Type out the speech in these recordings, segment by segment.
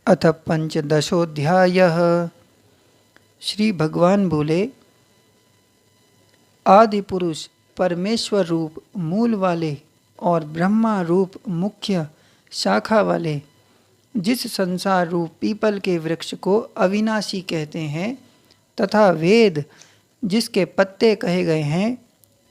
अथ पंचदशोऽध्यायः। श्री भगवान बोले, आदि पुरुष परमेश्वर रूप मूल वाले और ब्रह्मा रूप मुख्य शाखा वाले जिस संसार रूप पीपल के वृक्ष को अविनाशी कहते हैं तथा वेद जिसके पत्ते कहे गए हैं,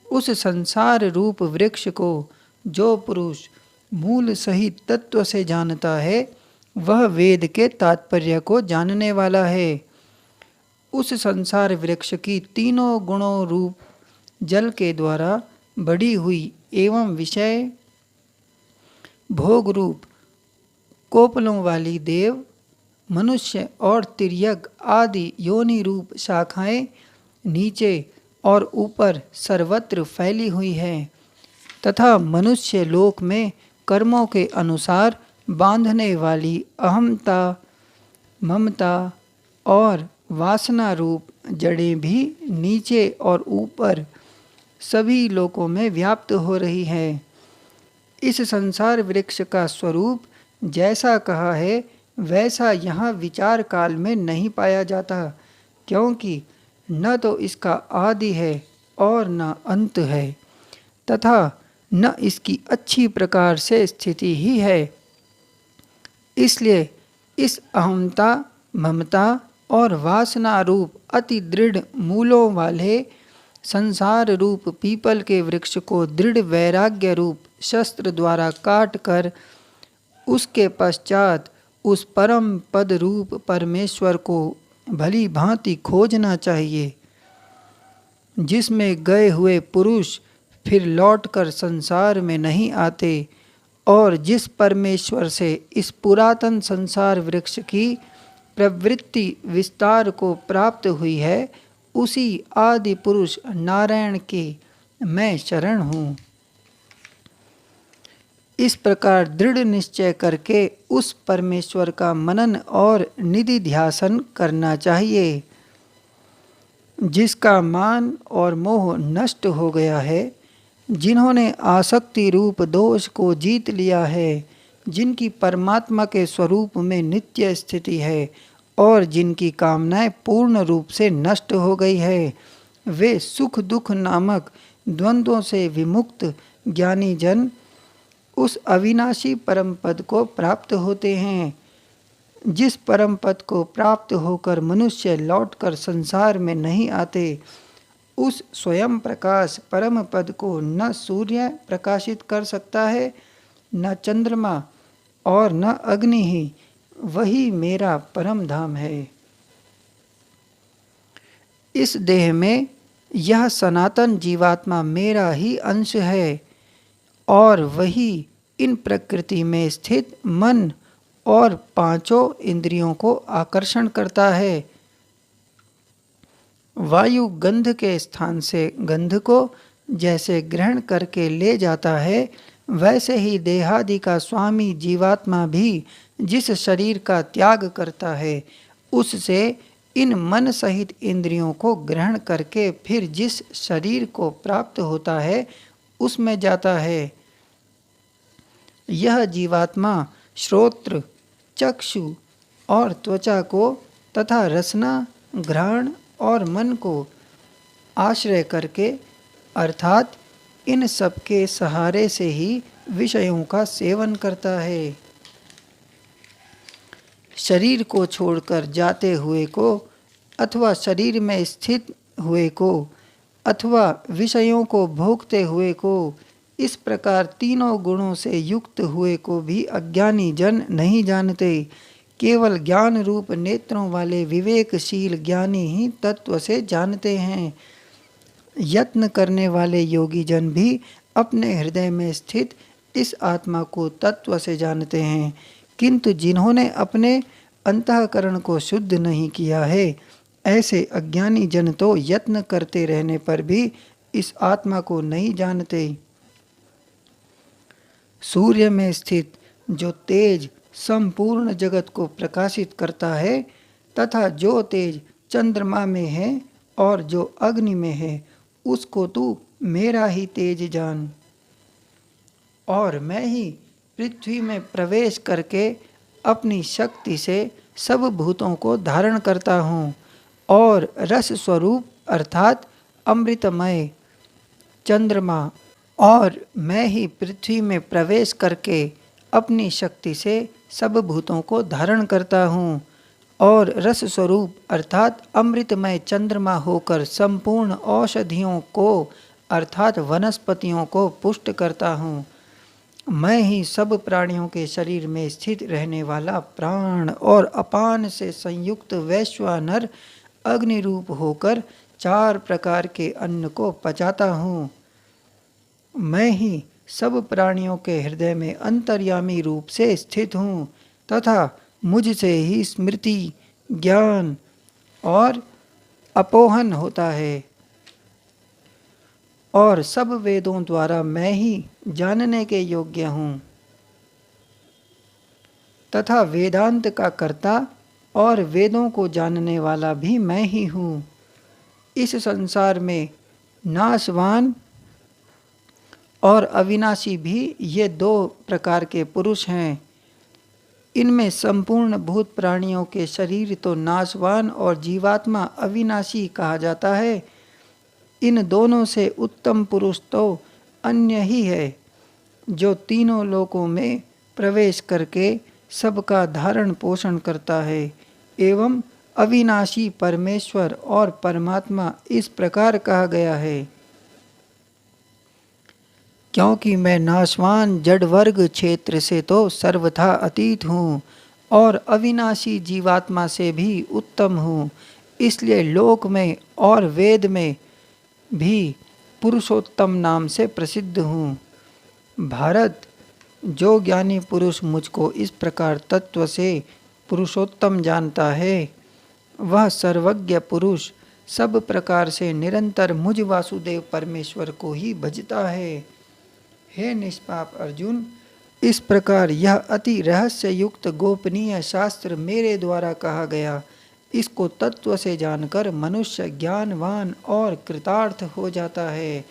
उस संसार रूप वृक्ष को जो पुरुष मूल सहित तत्व से जानता है वह वेद के तात्पर्य को जानने वाला है। उस संसार वृक्ष की तीनों गुणों रूप जल के द्वारा बढ़ी हुई एवं विषय भोग रूप कोपलों वाली देव, मनुष्य और तिर्यक आदि योनि रूप शाखाएं नीचे और ऊपर सर्वत्र फैली हुई हैं तथा मनुष्य लोक में कर्मों के अनुसार बांधने वाली अहमता, ममता और वासना रूप जड़ें भी नीचे और ऊपर सभी लोकों में व्याप्त हो रही है। इस संसार वृक्ष का स्वरूप जैसा कहा है वैसा यहाँ विचार काल में नहीं पाया जाता, क्योंकि न तो इसका आदि है और न अंत है तथा न इसकी अच्छी प्रकार से स्थिति ही है। इसलिए इस अहमता, ममता और वासना रूप अति दृढ़ मूलों वाले संसार रूप पीपल के वृक्ष को दृढ़ वैराग्य रूप शस्त्र द्वारा काट कर उसके पश्चात उस परम पद रूप परमेश्वर को भली भांति खोजना चाहिए, जिसमें गए हुए पुरुष फिर लौटकर संसार में नहीं आते और जिस परमेश्वर से इस पुरातन संसार वृक्ष की प्रवृत्ति विस्तार को प्राप्त हुई है, उसी आदि पुरुष नारायण के मैं शरण हूँ। इस प्रकार दृढ़ निश्चय करके उस परमेश्वर का मनन और निधि ध्यासन करना चाहिए, जिसका मान और मोह नष्ट हो गया है, जिन्होंने आसक्ति रूप दोष को जीत लिया है, जिनकी परमात्मा के स्वरूप में नित्य स्थिति है और जिनकी कामनाएं पूर्ण रूप से नष्ट हो गई है, वे सुख दुख नामक द्वंद्वों से विमुक्त ज्ञानी जन उस अविनाशी परम पद को प्राप्त होते हैं। जिस परम पद को प्राप्त होकर मनुष्य लौटकर संसार में नहीं आते, उस स्वयं प्रकाश परम पद को न सूर्य प्रकाशित कर सकता है, न चंद्रमा और न अग्नि ही, वही मेरा परम धाम है। इस देह में यह सनातन जीवात्मा मेरा ही अंश है और वही इन प्रकृति में स्थित मन और पांचों इंद्रियों को आकर्षण करता है। वायु गंध के स्थान से गंध को जैसे ग्रहण करके ले जाता है, वैसे ही देहादि का स्वामी जीवात्मा भी जिस शरीर का त्याग करता है, उससे इन मन सहित इंद्रियों को ग्रहण करके फिर जिस शरीर को प्राप्त होता है उसमें जाता है। यह जीवात्मा श्रोत्र, चक्षु और त्वचा को तथा रसना, घ्राण और मन को आश्रय करके अर्थात इन सबके सहारे से ही विषयों का सेवन करता है। शरीर को छोड़कर जाते हुए को अथवा शरीर में स्थित हुए को अथवा विषयों को भोगते हुए को, इस प्रकार तीनों गुणों से युक्त हुए को भी अज्ञानी जन नहीं जानते। केवल ज्ञान रूप नेत्रों वाले विवेकशील ज्ञानी ही तत्व से जानते हैं। यत्न करने वाले योगी जन भी अपने हृदय में स्थित इस आत्मा को तत्व से जानते हैं, किंतु जिन्होंने अपने अंतःकरण को शुद्ध नहीं किया है, ऐसे अज्ञानी जन तो यत्न करते रहने पर भी इस आत्मा को नहीं जानते। सूर्य में स्थित जो तेज संपूर्ण जगत को प्रकाशित करता है तथा जो तेज चंद्रमा में है और जो अग्नि में है, उसको तू मेरा ही तेज जान। और मैं ही पृथ्वी में प्रवेश करके अपनी शक्ति से सब भूतों को धारण करता हूँ और रस स्वरूप अर्थात अमृतमय चंद्रमा और मैं ही पृथ्वी में प्रवेश करके अपनी शक्ति से सब भूतों को धारण करता हूँ और रस स्वरूप अर्थात अमृतमय चंद्रमा होकर संपूर्ण औषधियों को अर्थात वनस्पतियों को पुष्ट करता हूँ। मैं ही सब प्राणियों के शरीर में स्थित रहने वाला प्राण और अपान से संयुक्त वैश्वानर अग्नि रूप होकर 4 प्रकार के अन्न को पचाता हूँ। मैं ही सब प्राणियों के हृदय में अंतर्यामी रूप से स्थित हूँ तथा मुझसे ही स्मृति, ज्ञान और अपोहन होता है और सब वेदों द्वारा मैं ही जानने के योग्य हूँ तथा वेदांत का कर्ता और वेदों को जानने वाला भी मैं ही हूँ। इस संसार में नाशवान और अविनाशी भी ये 2 प्रकार के पुरुष हैं। इनमें संपूर्ण भूत प्राणियों के शरीर तो नाशवान और जीवात्मा अविनाशी कहा जाता है। इन दोनों से उत्तम पुरुष तो अन्य ही है जो तीनों लोकों में प्रवेश करके सबका धारण पोषण करता है एवं अविनाशी परमेश्वर और परमात्मा इस प्रकार कहा गया है क्योंकि मैं नाशवान जड़ वर्ग क्षेत्र से तो सर्वथा अतीत हूँ और अविनाशी जीवात्मा से भी उत्तम हूँ, इसलिए लोक में और वेद में भी पुरुषोत्तम नाम से प्रसिद्ध हूँ। भारत, जो ज्ञानी पुरुष मुझको इस प्रकार तत्व से पुरुषोत्तम जानता है वह सर्वज्ञ पुरुष सब प्रकार से निरंतर मुझ वासुदेव परमेश्वर को ही भजता है। हे निष्पाप अर्जुन, इस प्रकार यह अति रहस्य युक्त गोपनीय शास्त्र मेरे द्वारा कहा गया। इसको तत्व से जानकर मनुष्य ज्ञानवान और कृतार्थ हो जाता है।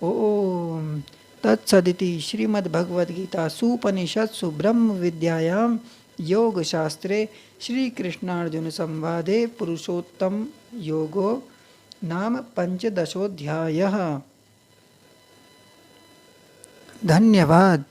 ओम तत्सदिति श्रीमद्भगवद्गीतासु उपनिषत्सु ब्रह्म विद्यायां योग शास्त्रे श्री कृष्णार्जुन संवादे पुरुषोत्तम योगो नाम 15 धन्यवाद।